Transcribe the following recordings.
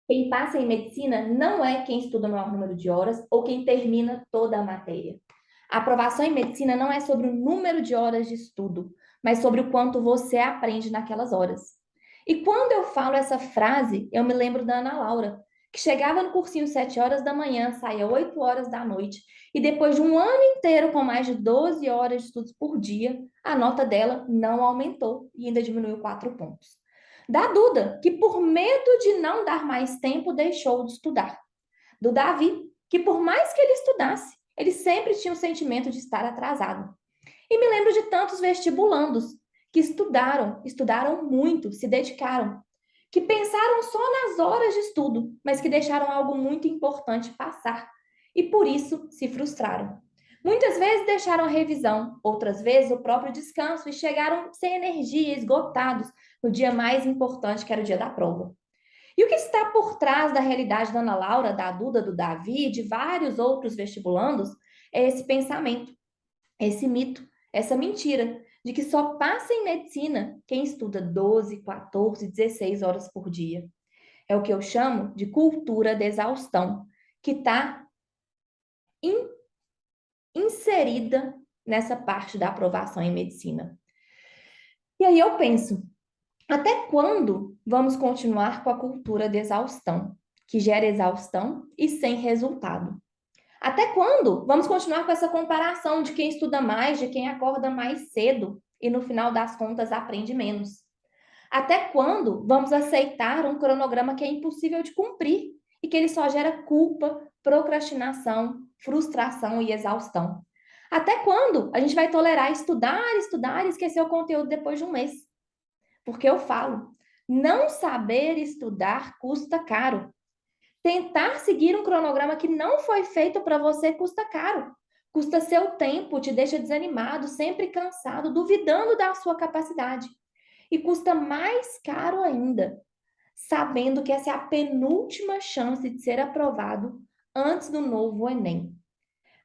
Quem passa em medicina não é quem estuda o maior número de horas ou quem termina toda a matéria. A aprovação em medicina não é sobre o número de horas de estudo, mas sobre o quanto você aprende naquelas horas. E quando eu falo essa frase, eu me lembro da Ana Laura, que chegava no cursinho 7 horas da manhã, saía 8 horas da noite, e depois de um ano inteiro com mais de 12 horas de estudos por dia, a nota dela não aumentou e ainda diminuiu 4 pontos. Da Duda, que por medo de não dar mais tempo, deixou de estudar. Do Davi, que por mais que ele estudasse, ele sempre tinha o sentimento de estar atrasado. E me lembro de tantos vestibulandos que estudaram muito, se dedicaram, que pensaram só nas horas de estudo, mas que deixaram algo muito importante passar e por isso se frustraram. Muitas vezes deixaram a revisão, outras vezes o próprio descanso e chegaram sem energia, esgotados no dia mais importante, que era o dia da prova. E o que está por trás da realidade da Ana Laura, da Duda, do Davi e de vários outros vestibulandos é esse pensamento, esse mito, essa mentira de que só passa em medicina quem estuda 12, 14, 16 horas por dia. É o que eu chamo de cultura da exaustão, que está inserida nessa parte da aprovação em medicina. E aí eu penso, até quando vamos continuar com a cultura da exaustão, que gera exaustão e sem resultado? Até quando vamos continuar com essa comparação de quem estuda mais, de quem acorda mais cedo e no final das contas aprende menos? Até quando vamos aceitar um cronograma que é impossível de cumprir e que ele só gera culpa, procrastinação, frustração e exaustão? Até quando a gente vai tolerar estudar, estudar e esquecer o conteúdo depois de um mês? Porque eu falo, não saber estudar custa caro. Tentar seguir um cronograma que não foi feito para você custa caro. Custa seu tempo, te deixa desanimado, sempre cansado, duvidando da sua capacidade. E custa mais caro ainda, sabendo que essa é a penúltima chance de ser aprovado antes do novo Enem.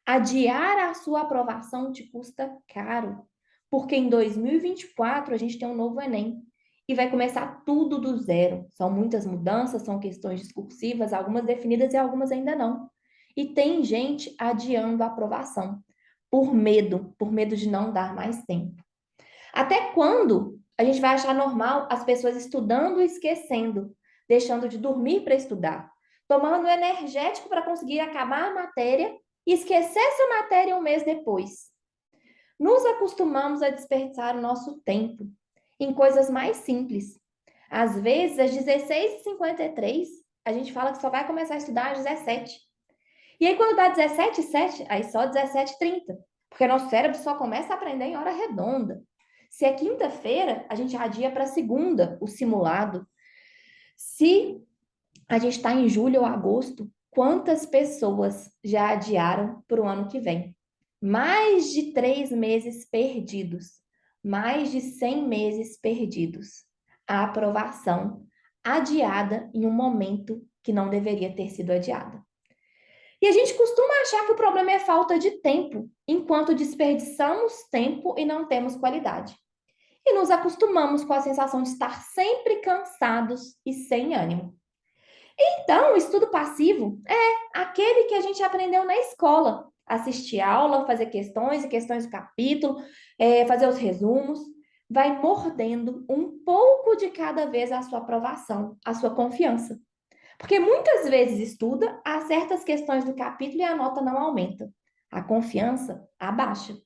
Adiar a sua aprovação te custa caro, porque em 2024 a gente tem um novo Enem e vai começar tudo do zero. São muitas mudanças, são questões discursivas, algumas definidas e algumas ainda não. E tem gente adiando a aprovação por medo de não dar mais tempo. Até quando a gente vai achar normal as pessoas estudando e esquecendo, deixando de dormir para estudar, tomando energético para conseguir acabar a matéria e esquecer essa matéria um mês depois? Nos acostumamos a desperdiçar o nosso tempo em coisas mais simples. Às vezes, às 16h53, a gente fala que só vai começar a estudar às 17. E aí, quando dá 17h07, aí só 17h30, porque nosso cérebro só começa a aprender em hora redonda. Se é quinta-feira, a gente adia para segunda o simulado. Se a gente está em julho ou agosto, quantas pessoas já adiaram para o ano que vem? Mais de 3 meses perdidos, mais de 100 meses perdidos. A aprovação adiada em um momento que não deveria ter sido adiada. E a gente costuma achar que o problema é falta de tempo, enquanto desperdiçamos tempo e não temos qualidade. E nos acostumamos com a sensação de estar sempre cansados e sem ânimo. Então, o estudo passivo é aquele que a gente aprendeu na escola. Assistir aula, fazer questões e questões do capítulo, fazer os resumos. Vai mordendo um pouco de cada vez a sua aprovação, a sua confiança. Porque muitas vezes estuda, acerta as questões do capítulo e a nota não aumenta. A confiança abaixa.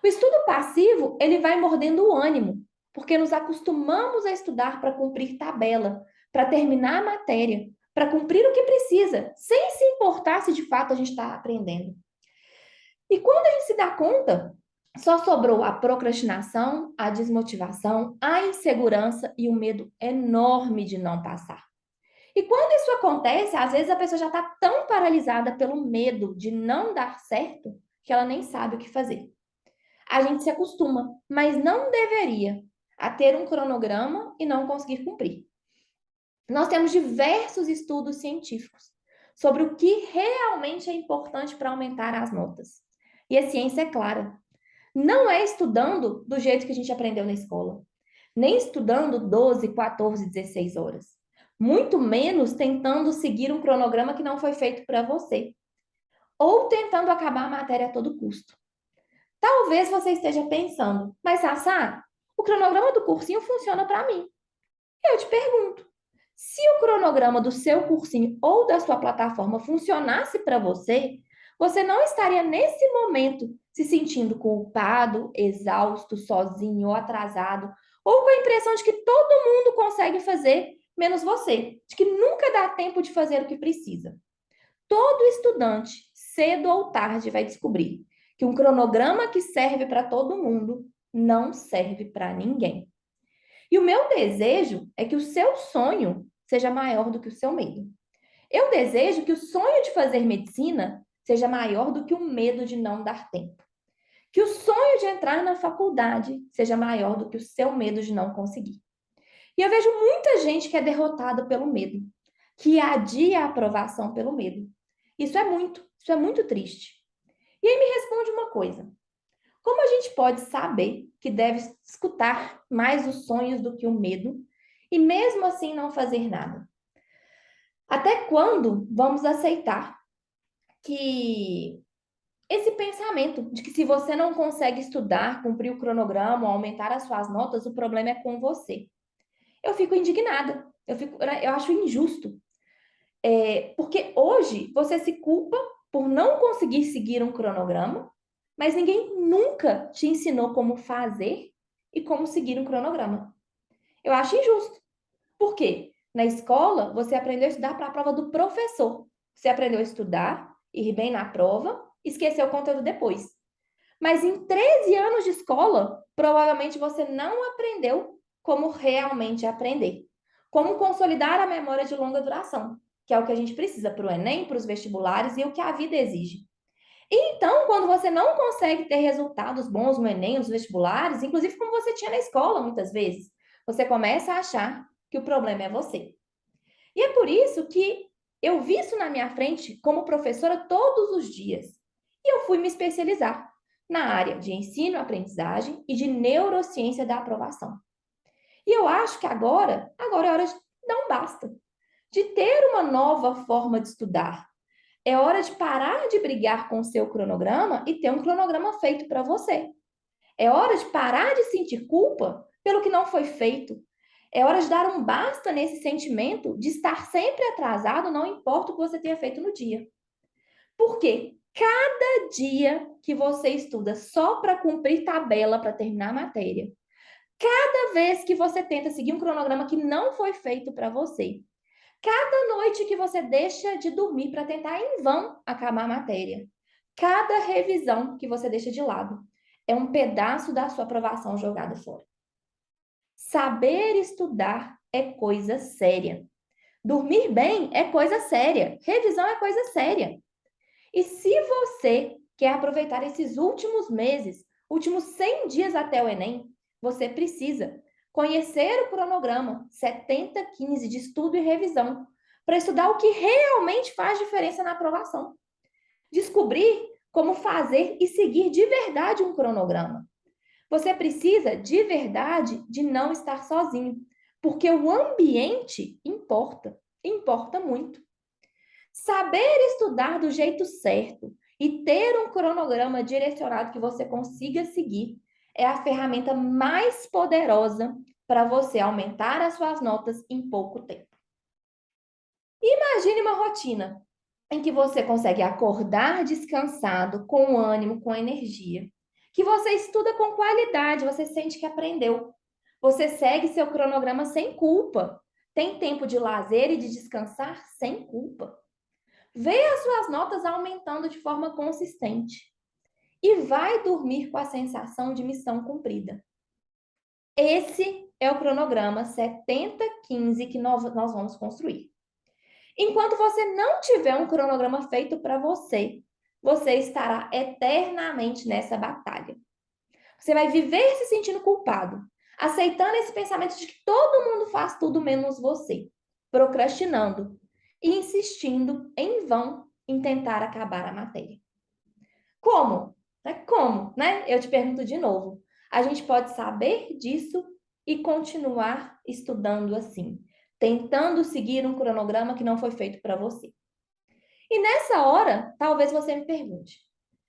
O estudo passivo, ele vai mordendo o ânimo, porque nos acostumamos a estudar para cumprir tabela, para terminar a matéria, para cumprir o que precisa, sem se importar se de fato a gente está aprendendo. E quando a gente se dá conta, só sobrou a procrastinação, a desmotivação, a insegurança e o medo enorme de não passar. E quando isso acontece, às vezes a pessoa já está tão paralisada pelo medo de não dar certo que ela nem sabe o que fazer. A gente se acostuma, mas não deveria, a ter um cronograma e não conseguir cumprir. Nós temos diversos estudos científicos sobre o que realmente é importante para aumentar as notas. E a ciência é clara. Não é estudando do jeito que a gente aprendeu na escola, nem estudando 12, 14, 16 horas. muito menos tentando seguir um cronograma que não foi feito para você, ou tentando acabar a matéria a todo custo. Talvez você esteja pensando, mas Sassá, o cronograma do cursinho funciona para mim. Eu te pergunto, se o cronograma do seu cursinho ou da sua plataforma funcionasse para você, você não estaria nesse momento se sentindo culpado, exausto, sozinho ou atrasado, ou com a impressão de que todo mundo consegue fazer, menos você, de que nunca dá tempo de fazer o que precisa. Todo estudante, cedo ou tarde, vai descobrir que um cronograma que serve para todo mundo não serve para ninguém. E o meu desejo é que o seu sonho seja maior do que o seu medo. Eu desejo que o sonho de fazer medicina seja maior do que o medo de não dar tempo. Que o sonho de entrar na faculdade seja maior do que o seu medo de não conseguir. E eu vejo muita gente que é derrotada pelo medo, que adia a aprovação pelo medo. Isso é muito triste. E aí me responde uma coisa. Como a gente pode saber que deve escutar mais os sonhos do que o medo e mesmo assim não fazer nada? Até quando vamos aceitar que esse pensamento de que se você não consegue estudar, cumprir o cronograma, ou aumentar as suas notas, o problema é com você? Eu fico indignada, eu acho injusto. Porque hoje você se culpa por não conseguir seguir um cronograma, mas ninguém nunca te ensinou como fazer e como seguir um cronograma. Eu acho injusto. Por quê? Na escola, você aprendeu a estudar para a prova do professor. Você aprendeu a estudar, ir bem na prova, esquecer o conteúdo depois. Mas em 13 anos de escola, provavelmente você não aprendeu como realmente aprender. Como consolidar a memória de longa duração, que é o que a gente precisa para o Enem, para os vestibulares e o que a vida exige. E então, quando você não consegue ter resultados bons no Enem, nos vestibulares, inclusive como você tinha na escola muitas vezes, você começa a achar que o problema é você. E é por isso que eu vi isso na minha frente como professora todos os dias. E eu fui me especializar na área de ensino, aprendizagem e de neurociência da aprovação. E eu acho que agora é hora de dar um basta, de ter uma nova forma de estudar. É hora de parar de brigar com o seu cronograma e ter um cronograma feito para você. É hora de parar de sentir culpa pelo que não foi feito. É hora de dar um basta nesse sentimento de estar sempre atrasado, não importa o que você tenha feito no dia. Porque cada dia que você estuda só para cumprir tabela para terminar a matéria, cada vez que você tenta seguir um cronograma que não foi feito para você, cada noite que você deixa de dormir para tentar em vão acabar a matéria, cada revisão que você deixa de lado, é um pedaço da sua aprovação jogado fora. Saber estudar é coisa séria. Dormir bem é coisa séria. Revisão é coisa séria. E se você quer aproveitar esses últimos meses, últimos 100 dias até o Enem, você precisa conhecer o cronograma 70-15 de estudo e revisão, para estudar o que realmente faz diferença na aprovação. Descobrir como fazer e seguir de verdade um cronograma. Você precisa de verdade de não estar sozinho, porque o ambiente importa muito. Saber estudar do jeito certo e ter um cronograma direcionado que você consiga seguir é a ferramenta mais poderosa para você aumentar as suas notas em pouco tempo. Imagine uma rotina em que você consegue acordar descansado, com ânimo, com energia, que você estuda com qualidade, você sente que aprendeu. Você segue seu cronograma sem culpa. Tem tempo de lazer e de descansar sem culpa. Vê as suas notas aumentando de forma consistente e vai dormir com a sensação de missão cumprida. Esse é o cronograma 70-15 que nós vamos construir. Enquanto você não tiver um cronograma feito para você, você estará eternamente nessa batalha. Você vai viver se sentindo culpado, aceitando esse pensamento de que todo mundo faz tudo menos você, procrastinando e insistindo em vão em tentar acabar a matéria. Como? Como, né? Eu te pergunto de novo. A gente pode saber disso e continuar estudando assim, tentando seguir um cronograma que não foi feito para você. E nessa hora, talvez você me pergunte,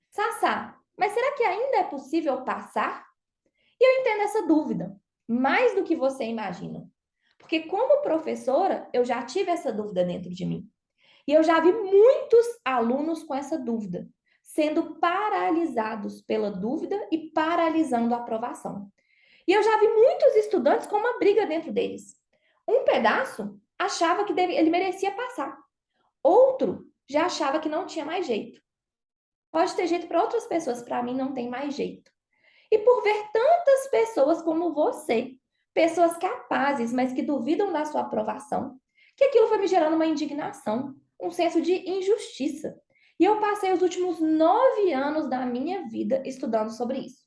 Sassá, mas será que ainda é possível passar? E eu entendo essa dúvida, mais do que você imagina. Porque como professora, eu já tive essa dúvida dentro de mim. E eu já vi muitos alunos com essa dúvida, sendo paralisados pela dúvida e paralisando a aprovação. E eu já vi muitos estudantes com uma briga dentro deles. Um pedaço achava que ele merecia passar. Outro já achava que não tinha mais jeito. Pode ter jeito para outras pessoas, para mim não tem mais jeito. E por ver tantas pessoas como você, pessoas capazes, mas que duvidam da sua aprovação, que aquilo foi me gerando uma indignação, um senso de injustiça. E eu passei os últimos 9 anos da minha vida estudando sobre isso.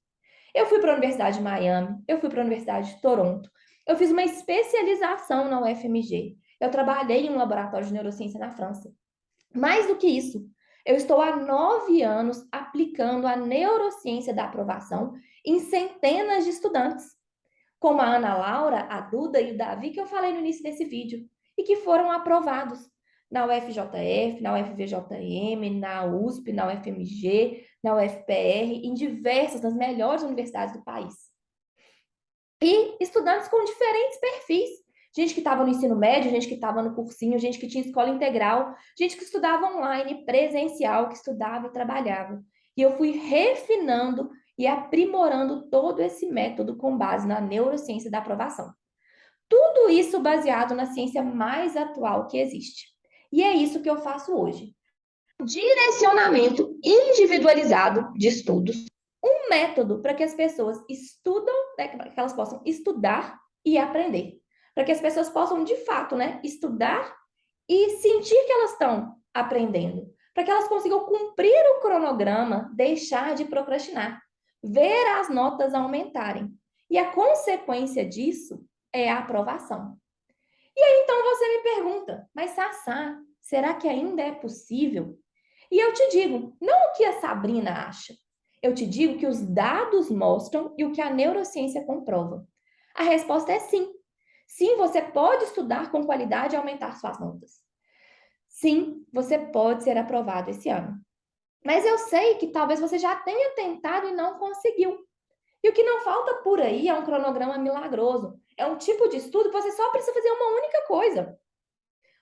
Eu fui para a Universidade de Miami, eu fui para a Universidade de Toronto, eu fiz uma especialização na UFMG, eu trabalhei em um laboratório de neurociência na França. Mais do que isso, eu estou há 9 anos aplicando a neurociência da aprovação em centenas de estudantes, como a Ana Laura, a Duda e o Davi, que eu falei no início desse vídeo, e que foram aprovados na UFJF, na UFVJM, na USP, na UFMG, na UFPR, em diversas, das melhores universidades do país. E estudantes com diferentes perfis. Gente que estava no ensino médio, gente que estava no cursinho, gente que tinha escola integral, gente que estudava online, presencial, que estudava e trabalhava. E eu fui refinando e aprimorando todo esse método com base na neurociência da aprovação. Tudo isso baseado na ciência mais atual que existe. E é isso que eu faço hoje. Direcionamento individualizado de estudos, um método para que as pessoas estudam, né, para que elas possam estudar e aprender. Para que as pessoas possam, de fato, né, estudar e sentir que elas estão aprendendo. Para que elas consigam cumprir o cronograma, deixar de procrastinar, ver as notas aumentarem. E a consequência disso é a aprovação. E aí, então, você me pergunta, mas Sassá, será que ainda é possível? E eu te digo, não o que a Sabrina acha. Eu te digo que os dados mostram e o que a neurociência comprova. A resposta é sim. Sim, você pode estudar com qualidade e aumentar suas notas. Sim, você pode ser aprovado esse ano. Mas eu sei que talvez você já tenha tentado e não conseguiu. E o que não falta por aí é um cronograma milagroso. É um tipo de estudo que você só precisa fazer uma única coisa.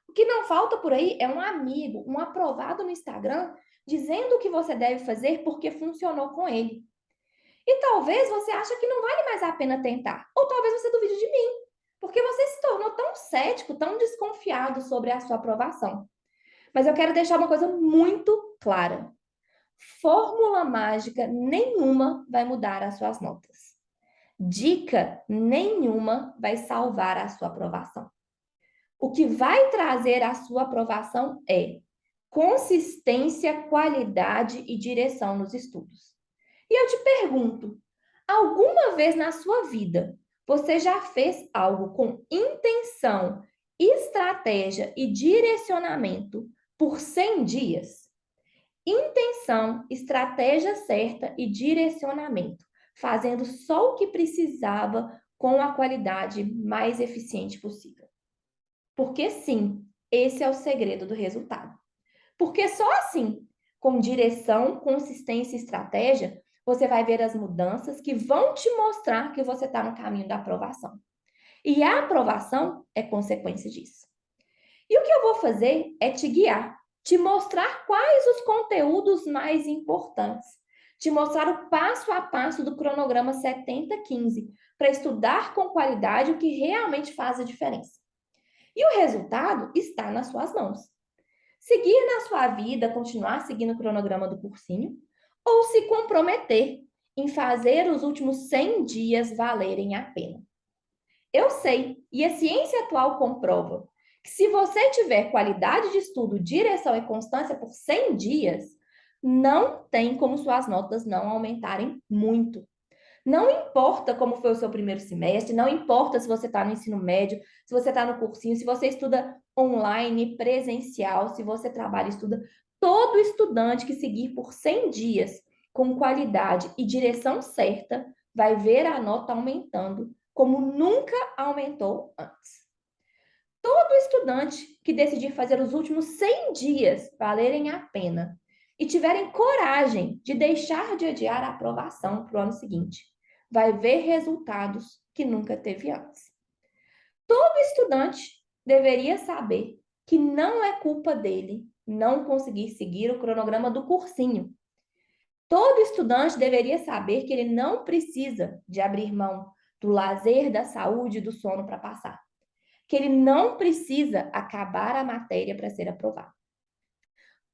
O que não falta por aí é um amigo, um aprovado no Instagram, dizendo o que você deve fazer porque funcionou com ele. E talvez você ache que não vale mais a pena tentar. Ou talvez você duvide de mim, porque você se tornou tão cético, tão desconfiado sobre a sua aprovação. Mas eu quero deixar uma coisa muito clara. Fórmula mágica nenhuma vai mudar as suas notas. Dica nenhuma vai salvar a sua aprovação. O que vai trazer a sua aprovação é consistência, qualidade e direção nos estudos. E eu te pergunto, alguma vez na sua vida você já fez algo com intenção, estratégia e direcionamento por 100 dias? Intenção, estratégia certa e direcionamento, fazendo só o que precisava com a qualidade mais eficiente possível. Porque sim, esse é o segredo do resultado. Porque só assim, com direção, consistência e estratégia, você vai ver as mudanças que vão te mostrar que você está no caminho da aprovação. E a aprovação é consequência disso. E o que eu vou fazer é te guiar, te mostrar quais os conteúdos mais importantes, te mostrar o passo a passo do cronograma 7015, para estudar com qualidade o que realmente faz a diferença. E o resultado está nas suas mãos. Seguir na sua vida, continuar seguindo o cronograma do cursinho, ou se comprometer em fazer os últimos 100 dias valerem a pena. Eu sei, e a ciência atual comprova, que se você tiver qualidade de estudo, direção e constância por 100 dias, não tem como suas notas não aumentarem muito. Não importa como foi o seu primeiro semestre, não importa se você está no ensino médio, se você está no cursinho, se você estuda online, presencial, se você trabalha e estuda, todo estudante que seguir por 100 dias com qualidade e direção certa vai ver a nota aumentando como nunca aumentou antes. Todo estudante que decidir fazer os últimos 100 dias valerem a pena e tiverem coragem de deixar de adiar a aprovação para o ano seguinte, vai ver resultados que nunca teve antes. Todo estudante deveria saber que não é culpa dele não conseguir seguir o cronograma do cursinho. Todo estudante deveria saber que ele não precisa de abrir mão do lazer, da saúde e do sono para passar. Que ele não precisa acabar a matéria para ser aprovado.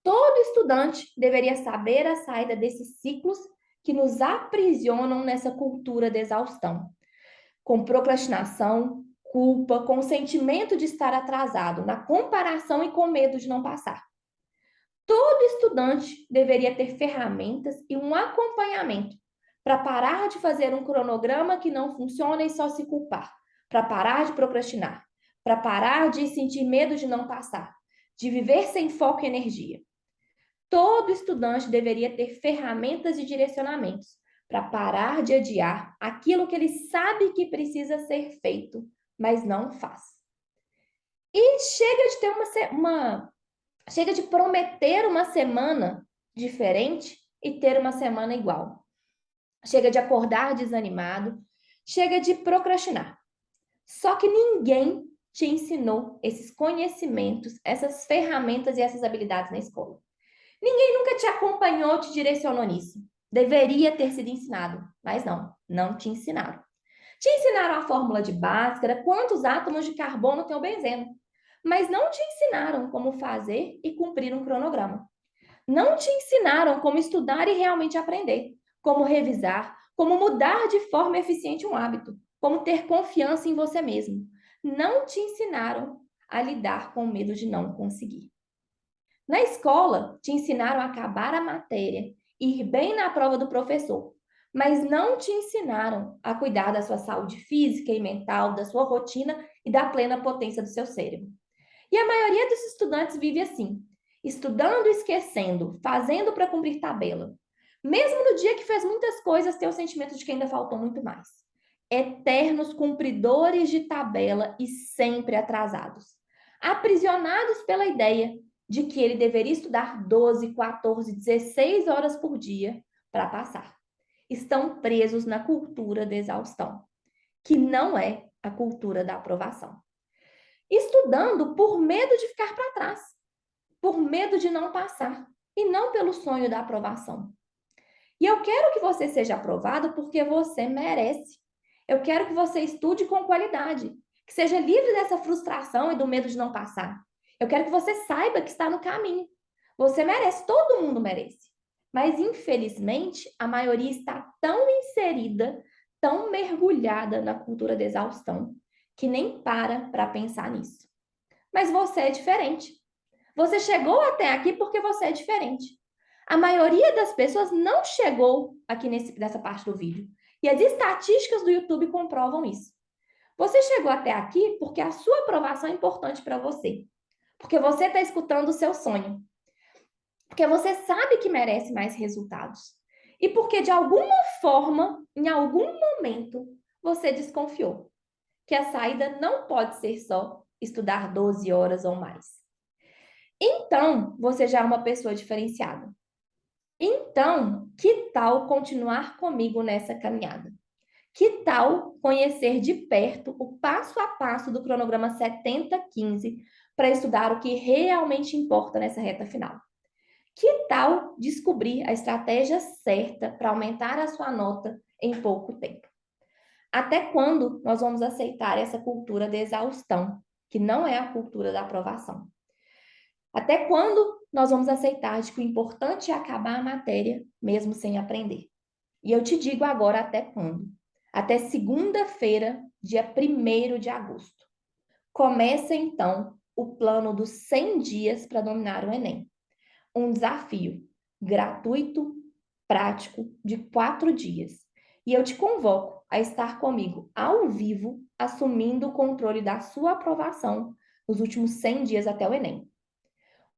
Todo estudante deveria saber a saída desses ciclos que nos aprisionam nessa cultura de exaustão, com procrastinação, culpa, com o sentimento de estar atrasado, na comparação e com medo de não passar. Todo estudante deveria ter ferramentas e um acompanhamento para parar de fazer um cronograma que não funciona e só se culpar, para parar de procrastinar, para parar de sentir medo de não passar, de viver sem foco e energia. Todo estudante deveria ter ferramentas e direcionamentos para parar de adiar aquilo que ele sabe que precisa ser feito, mas não faz. E chega de ter chega de prometer uma semana diferente e ter uma semana igual. Chega de acordar desanimado, chega de procrastinar. Só que ninguém te ensinou esses conhecimentos, essas ferramentas e essas habilidades na escola. Ninguém nunca te acompanhou, te direcionou nisso. Deveria ter sido ensinado, mas não te ensinaram. Te ensinaram a fórmula de Bhaskara, quantos átomos de carbono tem o benzeno, mas não te ensinaram como fazer e cumprir um cronograma. Não te ensinaram como estudar e realmente aprender, como revisar, como mudar de forma eficiente um hábito, como ter confiança em você mesmo. Não te ensinaram a lidar com o medo de não conseguir. Na escola, te ensinaram a acabar a matéria e ir bem na prova do professor, mas não te ensinaram a cuidar da sua saúde física e mental, da sua rotina e da plena potência do seu cérebro. E a maioria dos estudantes vive assim, estudando e esquecendo, fazendo para cumprir tabela. Mesmo no dia que fez muitas coisas, tem o sentimento de que ainda faltou muito mais. Eternos cumpridores de tabela e sempre atrasados. Aprisionados pela ideia de que ele deveria estudar 12, 14, 16 horas por dia para passar. Estão presos na cultura da exaustão, que não é a cultura da aprovação. Estudando por medo de ficar para trás, por medo de não passar, e não pelo sonho da aprovação. E eu quero que você seja aprovado porque você merece. Eu quero que você estude com qualidade, que seja livre dessa frustração e do medo de não passar. Eu quero que você saiba que está no caminho. Você merece, todo mundo merece. Mas, infelizmente, a maioria está tão inserida, tão mergulhada na cultura da exaustão, que nem para pensar nisso. Mas você é diferente. Você chegou até aqui porque você é diferente. A maioria das pessoas não chegou aqui nessa parte do vídeo. E as estatísticas do YouTube comprovam isso. Você chegou até aqui porque a sua aprovação é importante para você. Porque você está escutando o seu sonho. Porque você sabe que merece mais resultados. E porque, de alguma forma, em algum momento, você desconfiou que a saída não pode ser só estudar 12 horas ou mais. Então, você já é uma pessoa diferenciada. Então, que tal continuar comigo nessa caminhada? Que tal conhecer de perto o passo a passo do cronograma 70-15 para estudar o que realmente importa nessa reta final? Que tal descobrir a estratégia certa para aumentar a sua nota em pouco tempo? Até quando nós vamos aceitar essa cultura de exaustão, que não é a cultura da aprovação? Até quando nós vamos aceitar de que o importante é acabar a matéria, mesmo sem aprender? E eu te digo agora até quando. Até segunda-feira, dia 1º de agosto. Começa, então, o plano dos 100 dias para dominar o Enem. Um desafio gratuito, prático, de 4 dias. E eu te convoco a estar comigo ao vivo, assumindo o controle da sua aprovação nos últimos 100 dias até o Enem.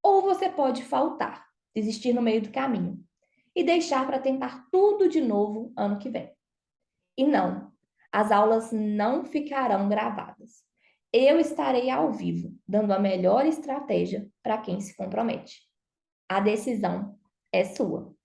Ou você pode faltar, desistir no meio do caminho e deixar para tentar tudo de novo ano que vem. E não, as aulas não ficarão gravadas. eu estarei ao vivo, dando a melhor estratégia para quem se compromete. A decisão é sua.